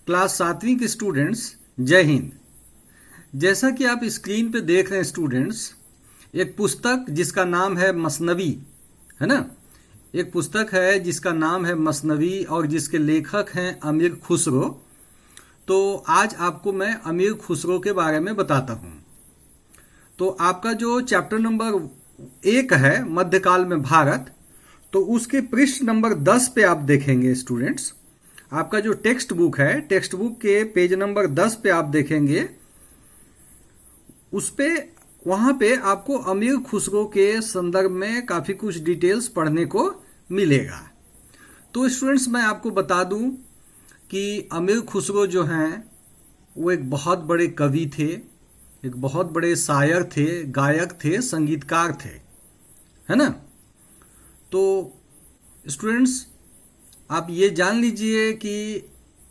Class 7वीं के students, जय हिंद। जैसा कि आप स्क्रीन पे देख रहे हैं स्टूडेंट्स, एक पुस्तक जिसका नाम है मसनवी, है ना। एक पुस्तक है जिसका नाम है मसनवी और जिसके लेखक हैं अमीर खुसरो। तो आज आपको मैं अमीर खुसरो के बारे में बताता हूँ। तो आपका जो चैप्टर नंबर 1 है मध्यकाल में भारत, तो उसके पृष्ठ नंबर 10 पे आप देखेंगे स्टूडेंट्स। आपका जो टेक्स्ट बुक है, टेक्स्ट बुक के पेज नंबर 10 पे आप देखेंगे, उस पे वहां पे आपको अमीर खुसरो के संदर्भ में काफी कुछ डिटेल्स पढ़ने को मिलेगा। तो स्टूडेंट्स मैं आपको बता दूं कि अमीर खुसरो जो हैं वो एक बहुत बड़े कवि थे, एक बहुत बड़े शायर थे, गायक थे, संगीतकार थे, है ना। तो स्टूडेंट्स आप ये जान लीजिए कि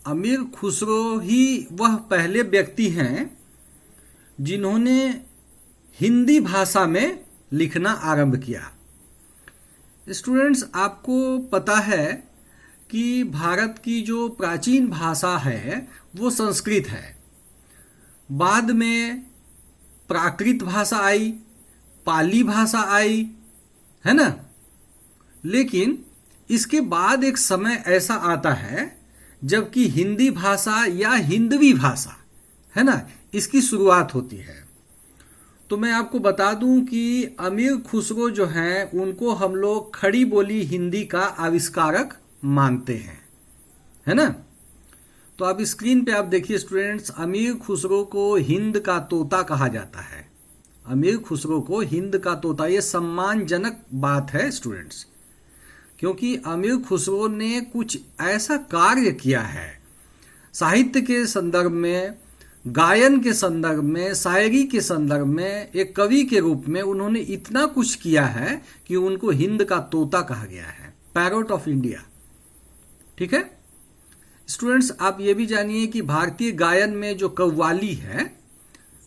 अमीर खुसरो ही वह पहले व्यक्ति हैं जिन्होंने हिंदी भाषा में लिखना आरंभ किया। स्टूडेंट्स आपको पता है कि भारत की जो प्राचीन भाषा है वो संस्कृत है। बाद में प्राकृत भाषा आई, पाली भाषा आई, है ना। लेकिन इसके बाद एक समय ऐसा आता है जबकि हिंदी भाषा या हिंदवी भाषा, है ना, इसकी शुरुआत होती है। तो मैं आपको बता दूं कि अमीर खुसरो जो हैं उनको हम लोग खड़ी बोली हिंदी का आविष्कारक मानते हैं, है ना। तो आप स्क्रीन पे आप देखिए स्टूडेंट्स, अमीर खुसरो को हिंद का तोता कहा जाता है। अमीर खुसरो को हिंद का तोता, ये सम्मानजनक बात है स्टूडेंट्स, क्योंकि अमीर खुसरो ने कुछ ऐसा कार्य किया है साहित्य के संदर्भ में, गायन के संदर्भ में, शायरी के संदर्भ में, एक कवि के रूप में उन्होंने इतना कुछ किया है कि उनको हिंद का तोता कहा गया है, पैरोट ऑफ इंडिया। ठीक है स्टूडेंट्स, आप ये भी जानिए कि भारतीय गायन में जो कव्वाली है,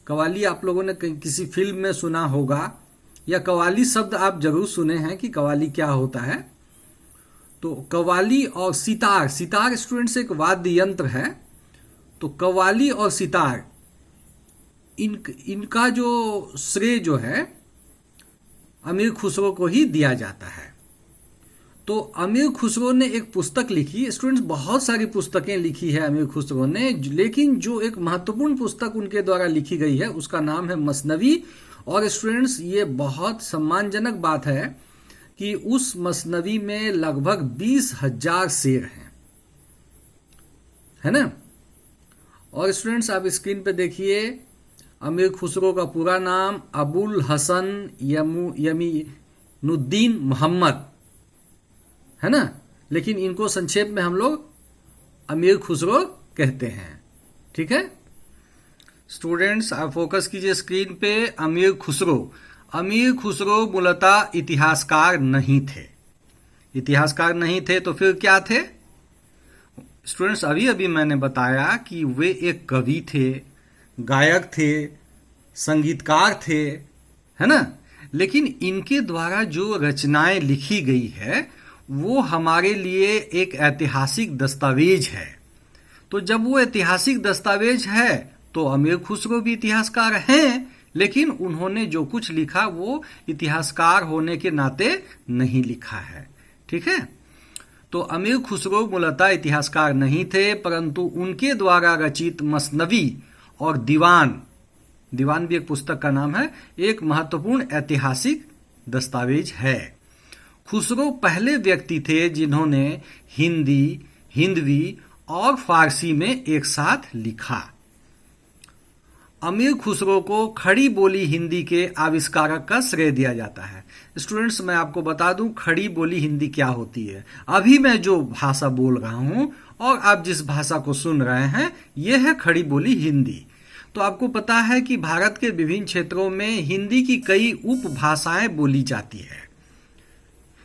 कव्वाली आप लोगों ने किसी फिल्म में सुना होगा, या कव्वाली शब्द आप जरूर सुने हैं कि कव्वाली क्या होता है। तो कव्वाली और सितार, सितार स्टूडेंट्स एक वाद्य यंत्र है। तो कव्वाली और सितार इनका जो श्रेय जो है अमीर खुसरो को ही दिया जाता है। तो अमीर खुसरो ने एक पुस्तक लिखी स्टूडेंट्स, बहुत सारी पुस्तकें लिखी है अमीर खुसरो ने, लेकिन जो एक महत्वपूर्ण पुस्तक उनके द्वारा लिखी गई है उसका नाम है मसनवी। और स्टूडेंट्स ये बहुत सम्मानजनक बात है कि उस मसनवी में लगभग 20,000 शेर हैं, है ना। और स्टूडेंट्स आप स्क्रीन पे देखिए, अमीर खुसरो का पूरा नाम अबुल हसन यमीनुद्दीन मोहम्मद, है ना, लेकिन इनको संक्षेप में हम लोग अमीर खुसरो कहते हैं। ठीक है स्टूडेंट्स, आप फोकस कीजिए स्क्रीन पे। अमीर खुसरो, अमीर खुसरो मूलतः इतिहासकार नहीं थे। इतिहासकार नहीं थे तो फिर क्या थे स्टूडेंट्स? अभी अभी मैंने बताया कि वे एक कवि थे, गायक थे, संगीतकार थे, है ना। लेकिन इनके द्वारा जो रचनाएं लिखी गई है वो हमारे लिए एक ऐतिहासिक दस्तावेज है। तो जब वो ऐतिहासिक दस्तावेज है तो अमीर खुसरो भी इतिहासकार हैं, लेकिन उन्होंने जो कुछ लिखा वो इतिहासकार होने के नाते नहीं लिखा है। ठीक है, तो अमीर खुसरो मूलतः इतिहासकार नहीं थे, परंतु उनके द्वारा रचित मसनवी और दीवान, दीवान भी एक पुस्तक का नाम है, एक महत्वपूर्ण ऐतिहासिक दस्तावेज है। खुसरो पहले व्यक्ति थे जिन्होंने हिंदी, हिंदवी और फारसी में एक साथ लिखा। अमीर खुसरो को खड़ी बोली हिंदी के आविष्कारक का श्रेय दिया जाता है। स्टूडेंट्स मैं आपको बता दूं खड़ी बोली हिंदी क्या होती है। अभी मैं जो भाषा बोल रहा हूं और आप जिस भाषा को सुन रहे हैं यह है खड़ी बोली हिंदी। तो आपको पता है कि भारत के विभिन्न क्षेत्रों में हिंदी की कई उपभाषाएं बोली जाती है।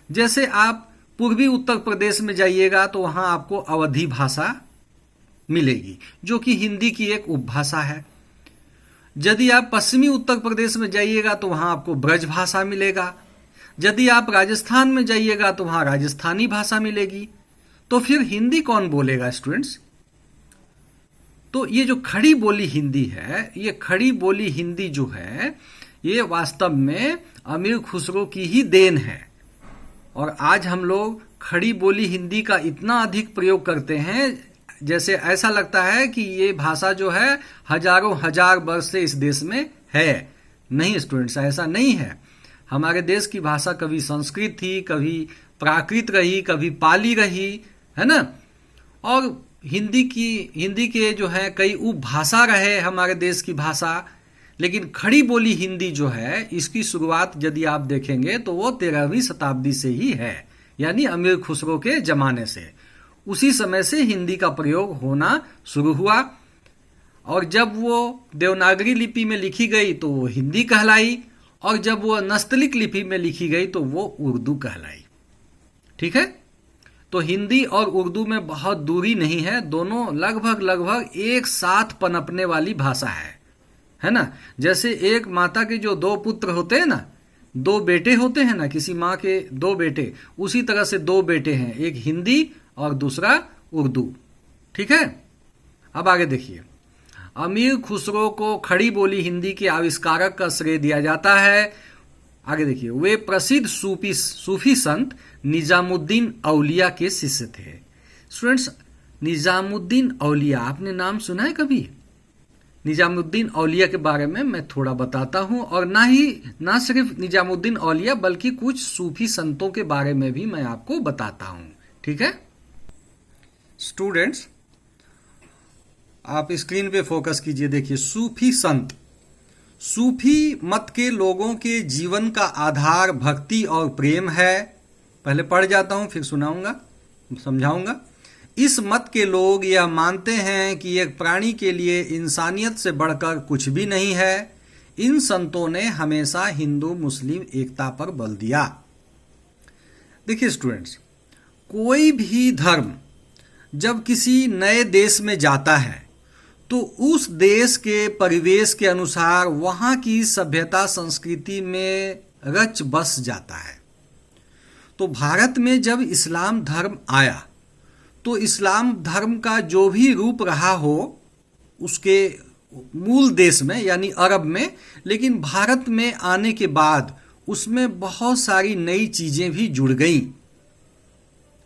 जैसे आप पूर्वी उत्तर प्रदेश में जाइएगा तो वहां आपको अवधी भाषा मिलेगी जो कि हिंदी की एक उपभाषा है। यदि आप पश्चिमी उत्तर प्रदेश में जाइएगा तो वहां आपको ब्रज भाषा मिलेगा। यदि आप राजस्थान में जाइएगा तो वहां राजस्थानी भाषा मिलेगी। तो फिर हिंदी कौन बोलेगा स्टूडेंट्स? तो ये जो खड़ी बोली हिंदी है, ये खड़ी बोली हिंदी जो है ये वास्तव में अमीर खुसरो की ही देन है। और आज हम लोग खड़ी बोली हिंदी का इतना अधिक प्रयोग करते हैं जैसे ऐसा लगता है कि ये भाषा जो है हजारों हजार वर्ष से इस देश में है। नहीं स्टूडेंट्स, ऐसा नहीं है। हमारे देश की भाषा कभी संस्कृत थी, कभी प्राकृत रही, कभी पाली रही, है ना। और हिंदी के जो है कई उपभाषा रहे हमारे देश की भाषा। लेकिन खड़ी बोली हिंदी जो है इसकी शुरुआत यदि आप देखेंगे तो वो 13वीं शताब्दी से ही है, यानी अमीर खुसरो के जमाने से। उसी समय से हिंदी का प्रयोग होना शुरू हुआ और जब वो देवनागरी लिपि में लिखी गई तो वो हिंदी कहलाई और जब वो नस्तलिक लिपि में लिखी गई तो वो उर्दू कहलाई। ठीक है, तो हिंदी और उर्दू में बहुत दूरी नहीं है, दोनों लगभग एक साथ पनपने वाली भाषा है ना। जैसे एक माता के जो दो पुत्र होते हैं ना, दो बेटे होते हैं ना, किसी माँ के दो बेटे, उसी तरह से दो बेटे हैं, एक हिंदी और दूसरा उर्दू। ठीक है, अब आगे देखिए। अमीर खुसरो को खड़ी बोली हिंदी के आविष्कारक का श्रेय दिया जाता है। आगे देखिए, वे प्रसिद्ध सूफी संत निजामुद्दीन औलिया के शिष्य थे। स्टूडेंट्स, निजामुद्दीन औलिया आपने नाम सुना है कभी? निजामुद्दीन औलिया के बारे में मैं थोड़ा बताता हूं और ना सिर्फ निजामुद्दीन औलिया बल्कि कुछ सूफी संतों के बारे में भी मैं आपको बताता हूं। ठीक है स्टूडेंट्स, आप स्क्रीन पे फोकस कीजिए। देखिए, सूफी संत, सूफी मत के लोगों के जीवन का आधार भक्ति और प्रेम है। पहले पढ़ जाता हूं फिर सुनाऊंगा, समझाऊंगा। इस मत के लोग यह मानते हैं कि एक प्राणी के लिए इंसानियत से बढ़कर कुछ भी नहीं है। इन संतों ने हमेशा हिंदू मुस्लिम एकता पर बल दिया। देखिए स्टूडेंट्स, कोई भी धर्म जब किसी नए देश में जाता है तो उस देश के परिवेश के अनुसार वहाँ की सभ्यता संस्कृति में रच बस जाता है। तो भारत में जब इस्लाम धर्म आया तो इस्लाम धर्म का जो भी रूप रहा हो उसके मूल देश में यानी अरब में, लेकिन भारत में आने के बाद उसमें बहुत सारी नई चीज़ें भी जुड़ गई।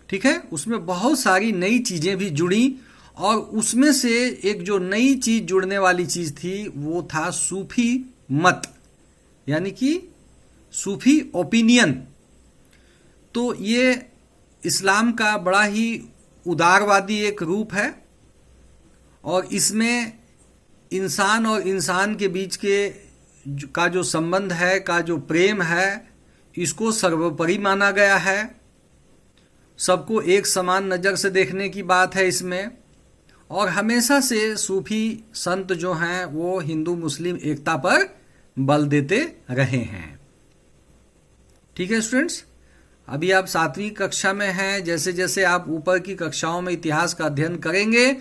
ठीक है, उसमें बहुत सारी नई चीज़ें भी जुड़ी और उसमें से एक जो नई चीज़ जुड़ने वाली चीज़ थी वो था सूफी मत, यानी कि सूफी ओपिनियन। तो ये इस्लाम का बड़ा ही उदारवादी एक रूप है और इसमें इंसान और इंसान के बीच का जो संबंध है, का जो प्रेम है, इसको सर्वोपरि माना गया है। सबको एक समान नज़र से देखने की बात है इसमें। और हमेशा से सूफी संत जो हैं वो हिंदू मुस्लिम एकता पर बल देते रहे हैं। ठीक है स्टूडेंट्स, अभी आप 7वीं कक्षा में हैं। जैसे जैसे आप ऊपर की कक्षाओं में इतिहास का अध्ययन करेंगे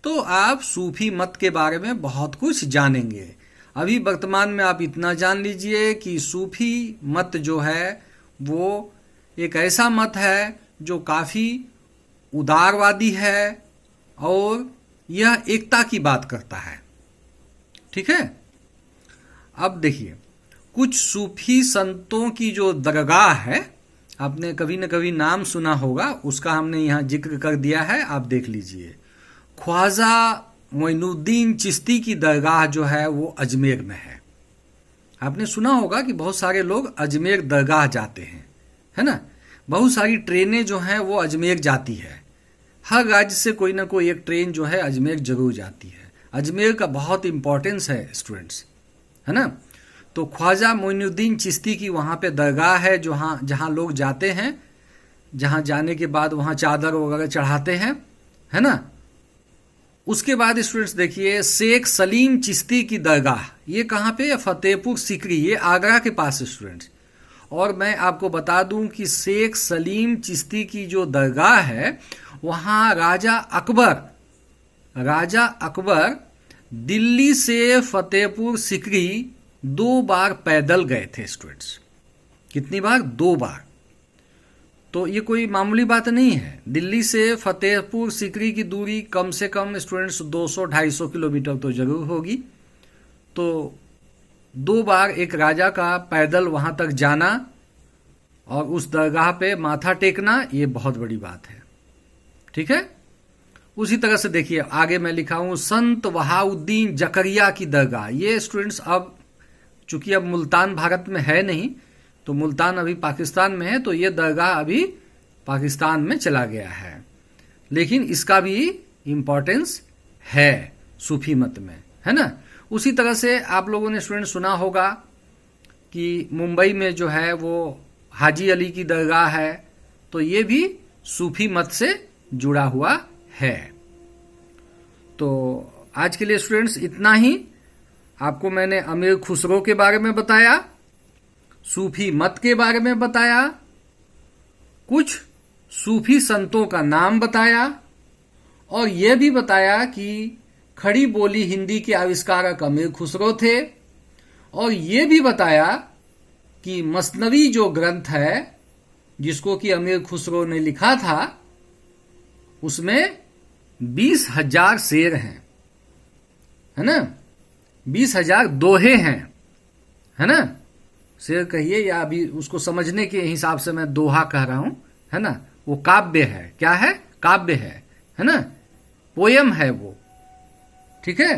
तो आप सूफी मत के बारे में बहुत कुछ जानेंगे। अभी वर्तमान में आप इतना जान लीजिए कि सूफी मत जो है वो एक ऐसा मत है जो काफ़ी उदारवादी है और यह एकता की बात करता है। ठीक है, अब देखिए, कुछ सूफी संतों की जो दरगाह है, आपने कभी न कभी नाम सुना होगा, उसका हमने यहाँ जिक्र कर दिया है, आप देख लीजिए। ख्वाजा मोइनुद्दीन चिश्ती की दरगाह जो है वो अजमेर में है। आपने सुना होगा कि बहुत सारे लोग अजमेर दरगाह जाते हैं, है ना। बहुत सारी ट्रेनें जो हैं वो अजमेर जाती है। हर राज्य से कोई ना कोई एक ट्रेन जो है अजमेर जरूर जाती है। अजमेर का बहुत इम्पोर्टेंस है स्टूडेंट्स, है ना। तो ख्वाजा मोइनुद्दीन चिश्ती की वहाँ पे दरगाह है जहाँ लोग जाते हैं, जहाँ जाने के बाद वहाँ चादर वगैरह चढ़ाते हैं, है ना। उसके बाद स्टूडेंट्स देखिए, शेख सलीम चिश्ती की दरगाह, ये कहाँ पे? फतेहपुर सीकरी, ये आगरा के पास है स्टूडेंट्स। और मैं आपको बता दूं कि शेख सलीम चिश्ती की जो दरगाह है वहाँ राजा अकबर दिल्ली से फतेहपुर सीकरी 2 बार पैदल गए थे स्टूडेंट्स। कितनी बार? 2 बार। तो ये कोई मामूली बात नहीं है। दिल्ली से फतेहपुर सीकरी की दूरी कम से कम स्टूडेंट्स 200-250 किलोमीटर तो जरूर होगी। तो 2 बार एक राजा का पैदल वहां तक जाना और उस दरगाह पे माथा टेकना, ये बहुत बड़ी बात है। ठीक है। उसी तरह से देखिए आगे मैं लिखा हूं संत वहाउद्दीन जकरिया की दरगाह। ये स्टूडेंट्स अब चूंकि अब मुल्तान भारत में है नहीं, तो मुल्तान अभी पाकिस्तान में है, तो ये दरगाह अभी पाकिस्तान में चला गया है, लेकिन इसका भी इम्पोर्टेंस है सूफी मत में, है ना। उसी तरह से आप लोगों ने स्टूडेंट सुना होगा कि मुंबई में जो है वो हाजी अली की दरगाह है, तो ये भी सूफी मत से जुड़ा हुआ है। तो आज के लिए स्टूडेंट्स इतना ही। आपको मैंने अमीर खुसरो के बारे में बताया, सूफी मत के बारे में बताया, कुछ सूफी संतों का नाम बताया, और यह भी बताया कि खड़ी बोली हिंदी के आविष्कारक अमीर खुसरो थे, और यह भी बताया कि मसनवी जो ग्रंथ है जिसको कि अमीर खुसरो ने लिखा था, उसमें 20,000 शेर हैं, है ना, 20,000 दोहे हैं, है ना। शेर कहिए या अभी उसको समझने के हिसाब से मैं दोहा कह रहा हूं, है ना। वो काव्य है, क्या है, काव्य है ना, पोयम है वो। ठीक है।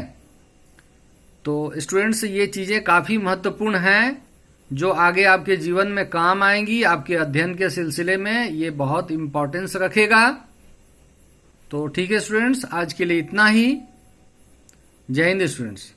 तो स्टूडेंट्स ये चीजें काफी महत्वपूर्ण हैं जो आगे आपके जीवन में काम आएंगी, आपके अध्ययन के सिलसिले में ये बहुत इंपॉर्टेंस रखेगा। तो ठीक है स्टूडेंट्स, आज के लिए इतना ही। जय हिंद स्टूडेंट्स।